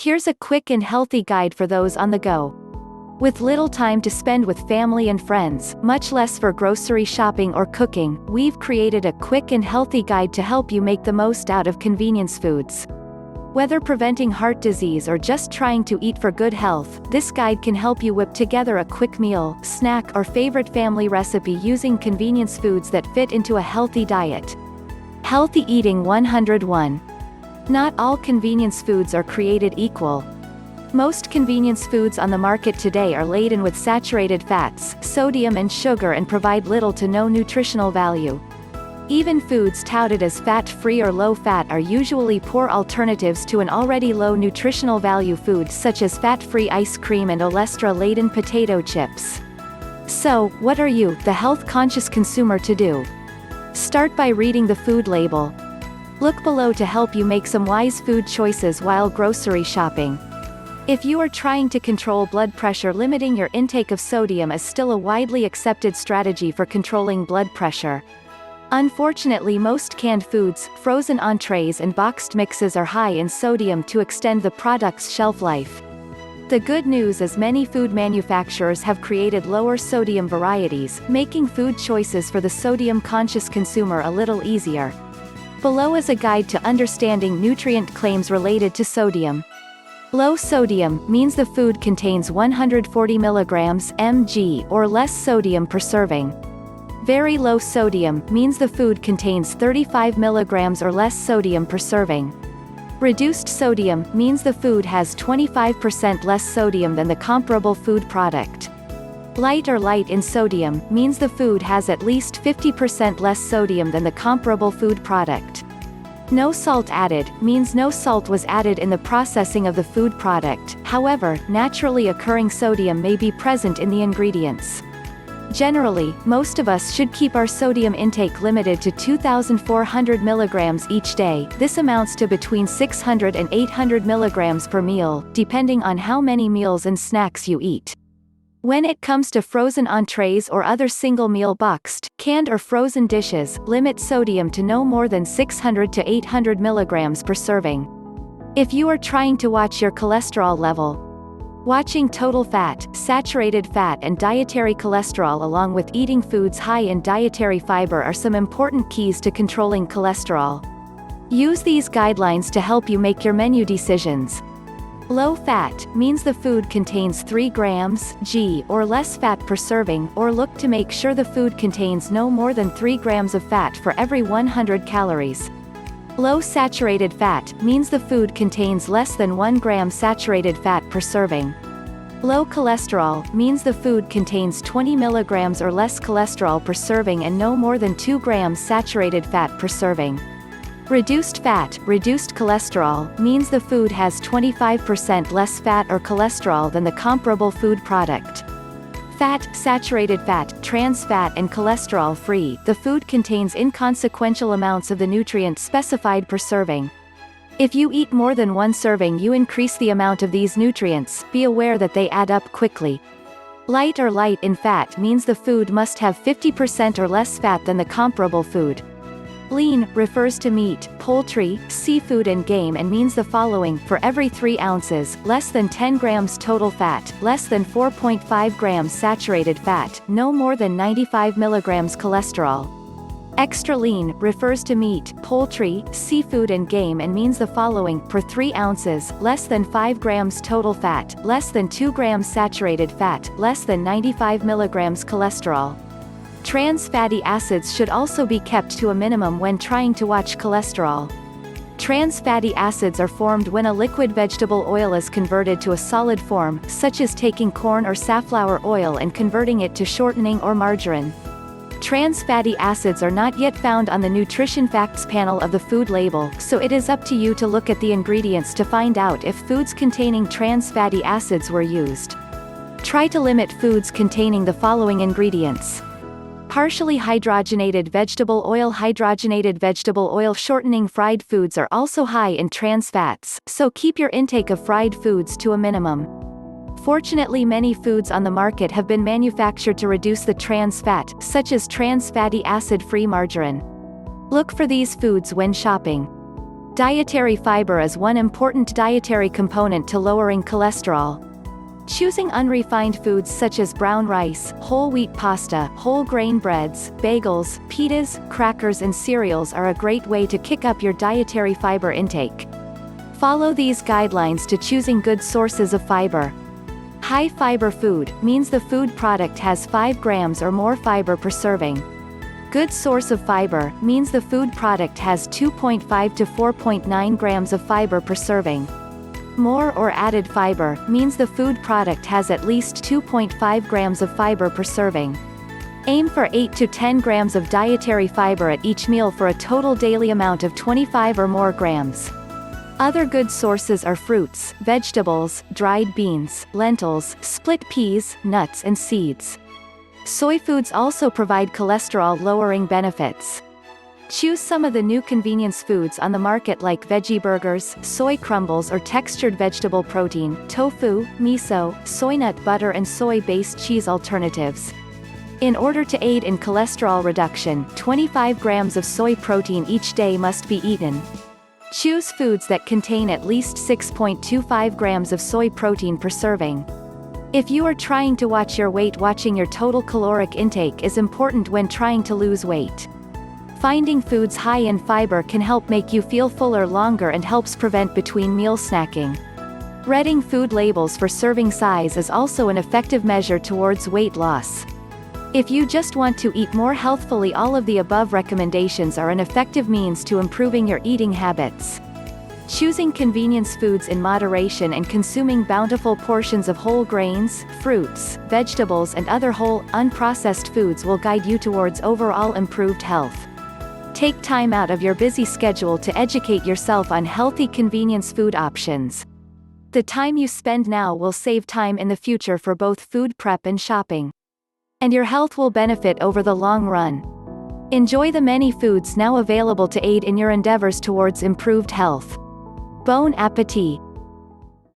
Here's a quick and healthy guide for those on the go. With little time to spend with family and friends, much less for grocery shopping or cooking, we've created a quick and healthy guide to help you make the most out of convenience foods. Whether preventing heart disease or just trying to eat for good health, this guide can help you whip together a quick meal, snack, or favorite family recipe using convenience foods that fit into a healthy diet. Healthy Eating 101. Not all convenience foods are created equal. Most convenience foods on the market today are laden with saturated fats, sodium and sugar and provide little to no nutritional value. Even foods touted as fat-free or low-fat are usually poor alternatives to an already low nutritional value food such as fat-free ice cream and olestra-laden potato chips. So, what are you, the health-conscious consumer, to do? Start by reading the food label. Look below to help you make some wise food choices while grocery shopping. If you are trying to control blood pressure, limiting your intake of sodium is still a widely accepted strategy for controlling blood pressure. Unfortunately, most canned foods, frozen entrees and boxed mixes are high in sodium to extend the product's shelf life. The good news is many food manufacturers have created lower sodium varieties, making food choices for the sodium-conscious consumer a little easier. Below is a guide to understanding nutrient claims related to sodium. Low sodium means the food contains 140 milligrams (mg) or less sodium per serving. Very low sodium means the food contains 35 milligrams or less sodium per serving. Reduced sodium means the food has 25% less sodium than the comparable food product. Light or light in sodium means the food has at least 50% less sodium than the comparable food product. No salt added means no salt was added in the processing of the food product, however, naturally occurring sodium may be present in the ingredients. Generally, most of us should keep our sodium intake limited to 2,400 milligrams each day. This amounts to between 600 and 800 milligrams per meal, depending on how many meals and snacks you eat. When it comes to frozen entrees or other single-meal boxed, canned or frozen dishes, limit sodium to no more than 600 to 800 milligrams per serving. If you are trying to watch your cholesterol level, watching total fat, saturated fat and dietary cholesterol along with eating foods high in dietary fiber are some important keys to controlling cholesterol. Use these guidelines to help you make your menu decisions. Low fat means the food contains 3 grams (g) or less fat per serving, or look to make sure the food contains no more than 3 grams of fat for every 100 calories. Low saturated fat means the food contains less than 1 gram saturated fat per serving. Low cholesterol means the food contains 20 milligrams or less cholesterol per serving and no more than 2 grams saturated fat per serving. Reduced fat, reduced cholesterol, means the food has 25% less fat or cholesterol than the comparable food product. Fat, saturated fat, trans fat and cholesterol-free, the food contains inconsequential amounts of the nutrient specified per serving. If you eat more than one serving, you increase the amount of these nutrients, be aware that they add up quickly. Light or light in fat means the food must have 50% or less fat than the comparable food. Lean refers to meat, poultry, seafood and game and means the following: for every 3 ounces, less than 10 grams total fat, less than 4.5 grams saturated fat, no more than 95 milligrams cholesterol. Extra lean refers to meat, poultry, seafood and game and means the following: per 3 ounces, less than 5 grams total fat, less than 2 grams saturated fat, less than 95 milligrams cholesterol. Trans fatty acids should also be kept to a minimum when trying to watch cholesterol. Trans fatty acids are formed when a liquid vegetable oil is converted to a solid form, such as taking corn or safflower oil and converting it to shortening or margarine. Trans fatty acids are not yet found on the nutrition facts panel of the food label, so it is up to you to look at the ingredients to find out if foods containing trans fatty acids were used. Try to limit foods containing the following ingredients: partially hydrogenated vegetable oil. Hydrogenated vegetable oil shortening. Fried foods are also high in trans fats, so keep your intake of fried foods to a minimum. Fortunately, many foods on the market have been manufactured to reduce the trans fat, such as trans fatty acid-free margarine. Look for these foods when shopping. Dietary fiber is one important dietary component to lowering cholesterol. Choosing unrefined foods such as brown rice, whole wheat pasta, whole grain breads, bagels, pitas, crackers and cereals are a great way to kick up your dietary fiber intake. Follow these guidelines to choosing good sources of fiber. High fiber food means the food product has 5 grams or more fiber per serving. Good source of fiber means the food product has 2.5 to 4.9 grams of fiber per serving. More or added fiber means the food product has at least 2.5 grams of fiber per serving. Aim for 8 to 10 grams of dietary fiber at each meal for a total daily amount of 25 or more grams. Other good sources are fruits, vegetables, dried beans, lentils, split peas, nuts and seeds. Soy foods also provide cholesterol-lowering benefits. Choose some of the new convenience foods on the market like veggie burgers, soy crumbles or textured vegetable protein, tofu, miso, soynut butter and soy-based cheese alternatives. In order to aid in cholesterol reduction, 25 grams of soy protein each day must be eaten. Choose foods that contain at least 6.25 grams of soy protein per serving. If you are trying to watch your weight, watching your total caloric intake is important when trying to lose weight. Finding foods high in fiber can help make you feel fuller longer and helps prevent between meal snacking. Reading food labels for serving size is also an effective measure towards weight loss. If you just want to eat more healthfully, all of the above recommendations are an effective means to improving your eating habits. Choosing convenience foods in moderation and consuming bountiful portions of whole grains, fruits, vegetables and other whole, unprocessed foods will guide you towards overall improved health. Take time out of your busy schedule to educate yourself on healthy convenience food options. The time you spend now will save time in the future for both food prep and shopping. And your health will benefit over the long run. Enjoy the many foods now available to aid in your endeavors towards improved health. Bon appétit!